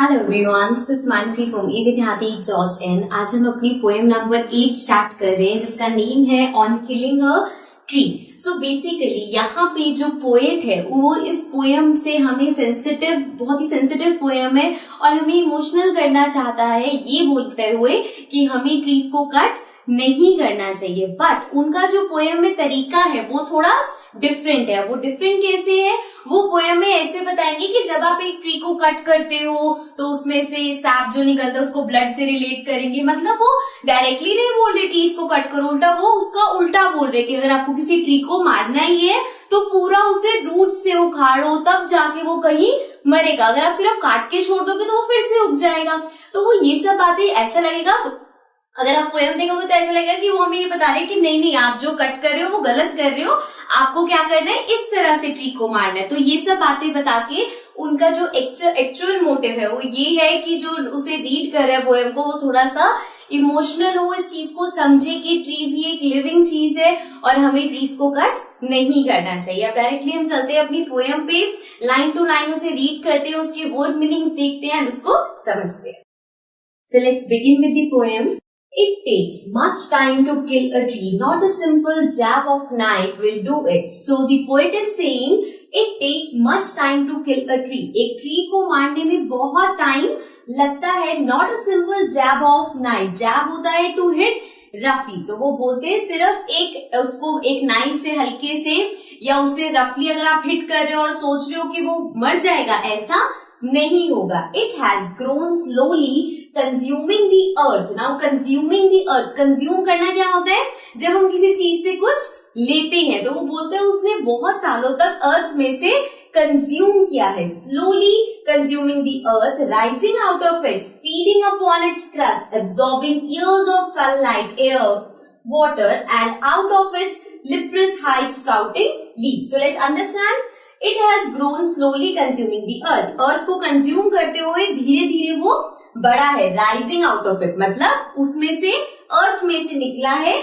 Hello everyone, this is Mansi from evidyati.in। आज हम अपनी पोएम नंबर 8 स्टार्ट कर रहे हैं जिसका नेम है on killing a tree. So basically यहाँ पे जो पोएट है वो इस पोएम से हमें बहुत ही सेंसिटिव पोएम है और हमें इमोशनल करना चाहता है, ये बोलते हुए कि हमें ट्रीज को कट नहीं करना चाहिए। बट उनका जो पोएम में तरीका है वो थोड़ा डिफरेंट है। वो डिफरेंट कैसे है, वो पोएम में ऐसे बताएंगे कि जब आप एक ट्री को कट करते हो तो उसमें से सैप जो निकलता है उसको ब्लड से रिलेट करेंगे। मतलब वो डायरेक्टली नहीं बोल रहे ट्रीज को कट करो, उल्टा वो उसका उल्टा बोल रहे कि अगर आपको किसी ट्री को मारना ही है तो पूरा उसे रूट से उखाड़ो, तब जाके वो कहीं मरेगा। अगर आप सिर्फ काट के छोड़ दोगे तो वो फिर से उग जाएगा। तो वो ये सब बातें ऐसा लगेगा, अगर आप पोएम देखोगे तो ऐसा लगेगा कि वो हमें ये बता रहे हैं कि नहीं आप जो कट कर रहे हो वो गलत कर रहे हो, आपको क्या करना है, इस तरह से ट्री को मारना है। तो ये सब बातें बता के उनका जो एक्चुअल मोटिव है वो ये है कि जो उसे रीड कर रहा है पोएम को वो थोड़ा सा इमोशनल हो, इस चीज को समझे कि ट्री भी एक लिविंग चीज है और हमें ट्रीज को कट नहीं करना चाहिए। अब डायरेक्टली हम चलते हैं अपनी पोएम पे, लाइन टू लाइन उसे रीड करते हैं, उसके वर्ड मीनिंग्स देखते हैं और उसको समझते हैं। So let's begin with the poem. It takes much time to kill a tree. Not a simple jab of knife will do it. So the poet is saying it takes much time to kill a tree. एक tree को मारने में बहुत time लगता है। Not a simple jab of knife. Jab होता है to hit roughly. तो वो बोलते हैं सिर्फ उसको एक नाइफ से हल्के से या उसे रफली अगर आप हिट कर रहे हो और सोच रहे हो कि वो मर जाएगा, ऐसा नहीं होगा। It has grown slowly, consuming the earth. Now consuming the earth, consume करना क्या होता है, जब हम किसी चीज से कुछ लेते हैं तो वो बोलते हैं उसने बहुत सालों तक अर्थ में से कंज्यूम किया है। Slowly consuming the earth, rising out of it, feeding upon its crust, absorbing years of sunlight, air, water, and out of its leprous height sprouting leaves. So let's understand. It has grown slowly consuming the earth. Earth को consume करते हुए धीरे धीरे वो बड़ा है। Rising out of it मतलब उसमें से, अर्थ में से निकला है।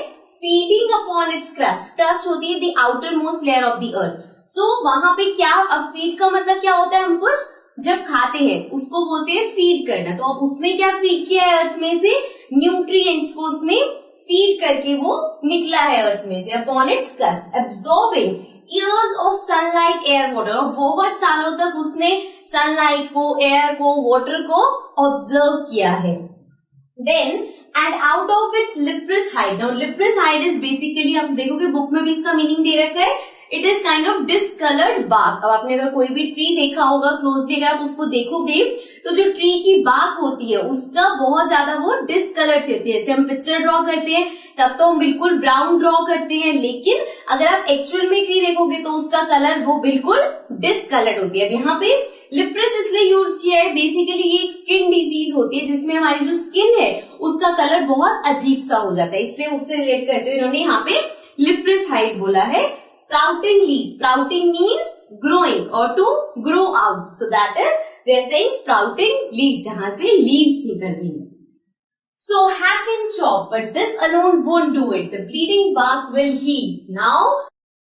Feeding upon its crust. Crust होती है the outermost layer of the earth. So वहां पे क्या, अब फीड का मतलब क्या होता है, हम कुछ जब खाते हैं उसको बोलते हैं फीड करना। तो अब उसने क्या फीड किया है अर्थ में से, न्यूट्रिएंट्स को उसने फीड करके वो निकला है अर्थ में से। Upon its crust, absorbing years of sunlight, air, water, और बहुत सालों तक उसने सनलाइट को, एयर को, वाटर को ऑब्जर्व किया है। Then and out of its leprous hide. Now leprous hide is basically, आप देखोगे बुक में भी इसका मीनिंग दे रखा है, it is kind of discoloured bark. अब आपने अगर कोई भी ट्री देखा होगा क्लोजली, अगर आप उसको देखोगे तो जो ट्री की बार्क होती है उसका बहुत ज्यादा वो डिसकलर्ड से होती है। जैसे हम पिक्चर ड्रॉ करते हैं तब तो हम बिल्कुल ब्राउन ड्रॉ करते हैं, लेकिन अगर आप एक्चुअल में ट्री देखोगे तो उसका कलर वो बिल्कुल डिसकलर्ड होती है। अब यहाँ पे लिप्रेस इसलिए यूज किया है, बेसिकली ये एक स्किन डिजीज होती है जिसमें हमारी जो स्किन है उसका कलर बहुत अजीब सा हो जाता है, इसलिए उससे रिलेट करते हुए इन्होंने यहाँ पे लिप्रेस हाइड बोला है। Sprouting leaves, sprouting means growing और to grow out, so that is they are saying sprouting leaves, जहां से लीव्स निकल रही है। So hack and chop, but this alone won't do it. The bleeding bark will heal. Now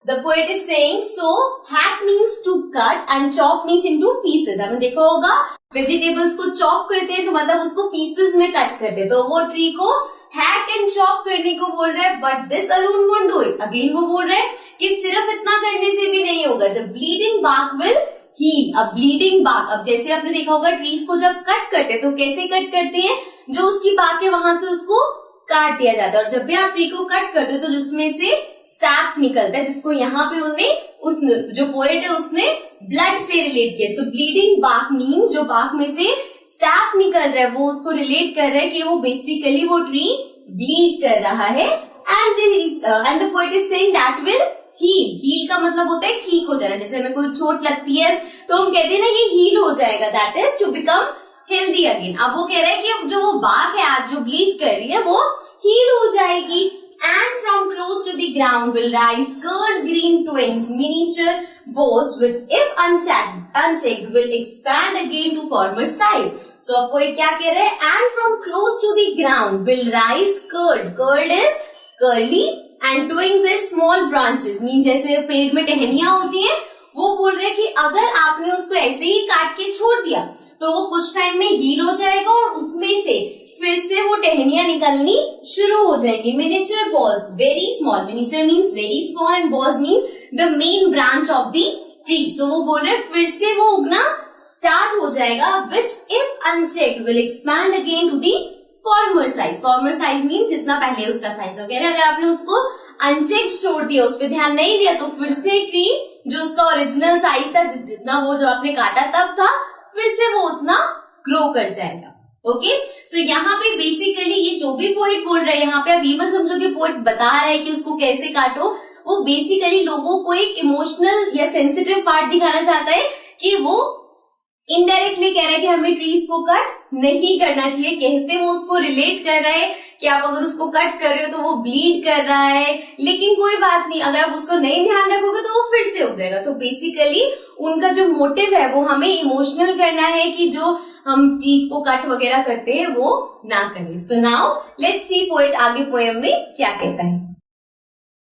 the poet is saying, so hack means to cut and chop means into pieces. आपने देखा होगा vegetables को chop करते हैं तो मतलब उसको pieces में कट करते हैं, तो वो ट्री को हैक एंड चॉप करने को बोल रहा है। But this alone won't do it. Again वो बोल रहे हैं कि सिर्फ इतना करने से भी नहीं होगा। The bleeding bark will heal. अब ब्लीडिंग बार्क, अब जैसे आपने देखा होगा ट्रीज को जब कट करते हैं तो कैसे कट करते हैं, जो उसकी बार्क है वहां से उसको काट दिया जाता है। और जब भी आप ट्री को कट करते हो तो उसमें से सैप निकलता है, जिसको यहाँ पे उन्होंने जो पोएट है उसने ब्लड से रिलेट किया। सो ब्लीडिंग बार्क मीन्स जो बार्क में से सैप निकल रहा है वो उसको रिलेट कर रहा है कि वो बेसिकली वो ट्री ब्लीड कर रहा है। And the poet is saying that will heal. Heal का मतलब होता है ठीक हो जाना। जैसे हमें कोई चोट लगती है तो हम कहते हैं ना ये हील हो जाएगा, that is to become healthy again. अब वो कह रहा है कि जो वो बार्क है आज जो ब्लीड कर रही है वो हील हो जाएगी। And from close to the ground will rise curled green twigs, miniature boughs, which if unchecked will expand again to former size. So अब कोई क्या कह रहे हैं, and from close to the ground will rise curled. Curled is curly and twigs is small branches. Means जैसे पेड़ में टहनियां होती हैं, वो बोल रहे हैं कि अगर आपने उसको ऐसे ही काट के छोड़ दिया तो वो कुछ टाइम में हील हो जाएगा और उसमें से फिर से वो टहनियां निकलनी शुरू हो जाएगी. Miniature balls, very small. Miniature means very small and balls mean the main branch of the tree. So वो बोल रहे फिर से वो उगना स्टार्ट हो जाएगा, which if unchecked will expand again to the former size. Former size means जितना पहले उसका साइज हो गया. अगर आपने उसको अनचेक्ड छोड़ दिया, उस पर ध्यान नहीं दिया, तो फिर से ट्री जो उसका ओरिजिनल साइज था, जितना वो जो आपने काटा तब था, फिर से वो उतना ग्रो कर जाएगा. ओके, सो यहाँ पे बेसिकली ये जो भी पोएट बोल रहा है, यहाँ पे आप ये मत समझो कि पोएट बता रहा है कि उसको कैसे काटो. वो बेसिकली लोगों को एक इमोशनल या सेंसिटिव पार्ट दिखाना चाहता है कि वो इनडायरेक्टली कह रहा है कि हमें ट्रीज को कट नहीं करना चाहिए. कैसे वो उसको रिलेट कर रहा है कि आप अगर उसको कट कर रहे हो तो वो ब्लीड कर रहा है, लेकिन कोई बात नहीं, अगर आप उसको नहीं ध्यान रखोगे तो वो फिर से हो जाएगा. तो बेसिकली उनका जो मोटिव है वो हमें इमोशनल करना है कि जो हम ट्रीज को कट वगैरह करते हैं वो ना करें. So now let's see poet आगे पोएम में क्या कहता है.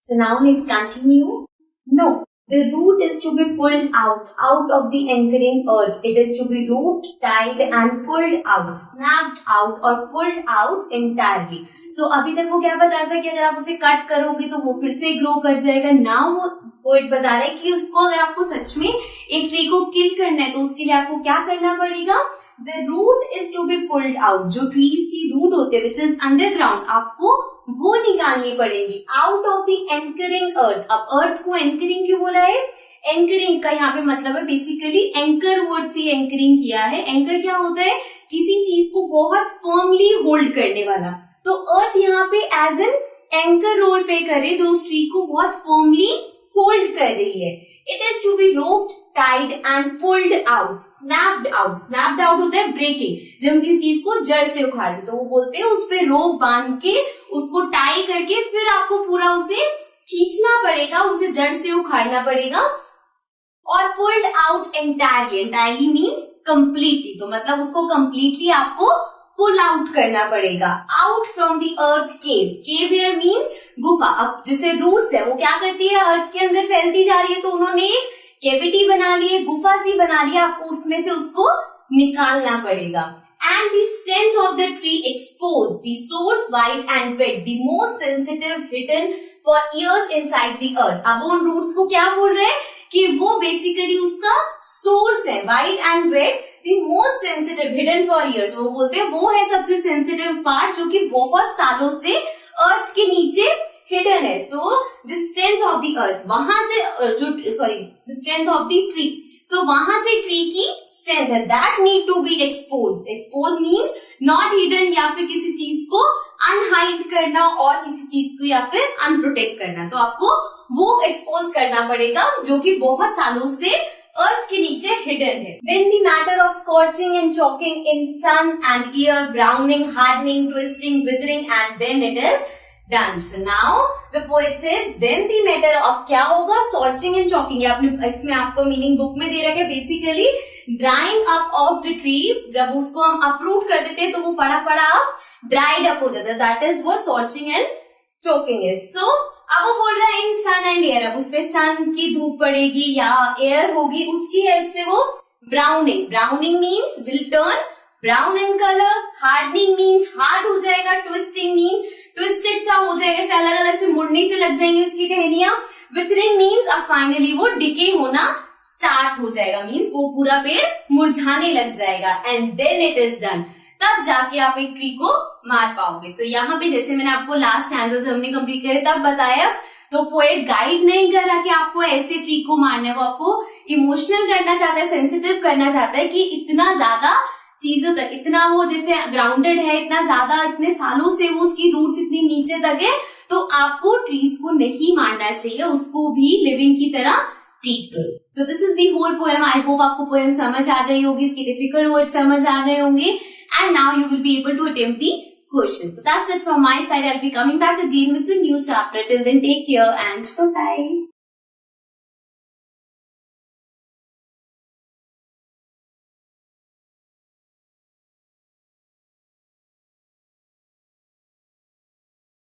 So now let's continue. No, the root is to be pulled out of the anchoring earth. It is to be root, tied and pulled out, snapped out or pulled out entirely. So अभी तक वो क्या बता रहा था कि अगर आप उसे कट करोगे तो वो फिर से ग्रो कर जाएगा. नाउ वो पोएट बता रहा है कि उसको अगर आपको सच में एक ट्री को किल करना है तो उसके लिए आपको क्या करना पड़ेगा. The root is to be pulled out. जो ट्रीज की रूट होते हैं which is underground, आपको वो निकालनी पड़ेगी. आउट ऑफ द एंकरिंग अर्थ. अब अर्थ को एंकरिंग क्यों बोला है? एंकरिंग का यहाँ पे मतलब है बेसिकली एंकर वर्ड से एंकरिंग किया है. एंकर क्या होता है? किसी चीज को बहुत फर्मली होल्ड करने वाला. तो अर्थ यहाँ पे as an anchor role play कर रही है जो उस ट्री को बहुत फर्मली होल्ड कर रही है. It is to be roped, tied and pulled out, snapped out. Snapped out होता है ब्रेकिंग, जब हम किसी चीज को जड़ से उखाड़ते तो वो बोलते हैं उस पे रोप बांध के उसको टाई करके फिर आपको पूरा उसे खींचना पड़ेगा, उसे जड़ से उखाड़ना पड़ेगा. और pulled out entirely. Entirely means completely, तो मतलब उसको कंप्लीटली आपको पुल आउट करना पड़ेगा. Out from the earth cave. Cave here means गुफा. अब जैसे रूट्स है वो क्या करती है, अर्थ के अंदर फैलती जा रही है, तो उन्होंने एक कैविटी बना ली है, गुफा सी बना ली है, आपको उसमें से उसको निकालना पड़ेगा. And the strength of the tree exposed, the source wide and wet, the most sensitive hidden for years inside the earth. अब वो उन रूट्स को क्या बोल रहे हैं कि वो बेसिकली उसका सोर्स है, wide and wet, the most sensitive, hidden for years. वो बोलते हैं वो है सबसे सेंसिटिव पार्ट जो कि बहुत सालों से अर्थ के नीचे हिडन है. So the strength of the earth, वहां से the strength of the tree. So वहां से ट्री की स्ट्रेंथ है, that need to be expose. Expose means not hidden, या फिर किसी चीज को अनहाइड करना और किसी चीज को या फिर अनप्रोटेक्ट करना. तो आपको वो एक्सपोज करना पड़ेगा जो कि बहुत सालों से अर्थ के नीचे हिडन है. Then the matter of scorching and choking in sun and air, browning, hardening, twisting, withering, and then it is done. So now the poet says then the matter of क्या होगा, scorching and choking. ये आपने इसमें आपको meaning book में दे रखा है. Basically drawing up of the tree, जब उसको हम अपरूट कर देते हैं तो वो पड़ा पड़ा ड्राइड अप हो जाता है. That is what scorching and choking is. So अब वो बोल रहा है इन सन एंड एयर. अब उस पे सन की धूप पड़ेगी या एयर होगी, उसकी हेल्प से वो browning. Browning means will turn brown in colour. Hardening means hard हो जाएगा. ट्विस्टिंग मीन्स ट्विस्टेड सा हो जाएगा, ऐसे अलग अलग से मुड़ने से लग जाएंगी उसकी टहनियां. विथरिंग मीन्स अब फाइनली वो डिके होना स्टार्ट हो जाएगा, मीन्स वो पूरा पेड़ मुरझाने लग जाएगा. And then it is done. तब जाके आप एक ट्री को मार पाओगे. सो यहाँ पे जैसे मैंने आपको लास्ट आंसर हमने कंप्लीट करे तब बताया, तो पोएट गाइड नहीं कर रहा कि आपको ऐसे ट्री को मारने, वो आपको इमोशनल करना चाहता है, सेंसिटिव करना चाहता है कि इतना ज्यादा चीजों तक, इतना वो जैसे ग्राउंडेड है, इतना ज्यादा इतने सालों से वो उसकी रूट्स इतनी नीचे तक है, तो आपको ट्रीज को नहीं मारना चाहिए, उसको भी लिविंग की तरह ट्रीट करो. So this is the whole poem. I hope आपको पोएम समझ आ गई होगी, इसके डिफिकल्ट वर्ड समझ आ गए होंगे. And now you will be able to attempt the questions. So that's it from my side. I'll be coming back again with a new chapter. Till then, take care and bye-bye.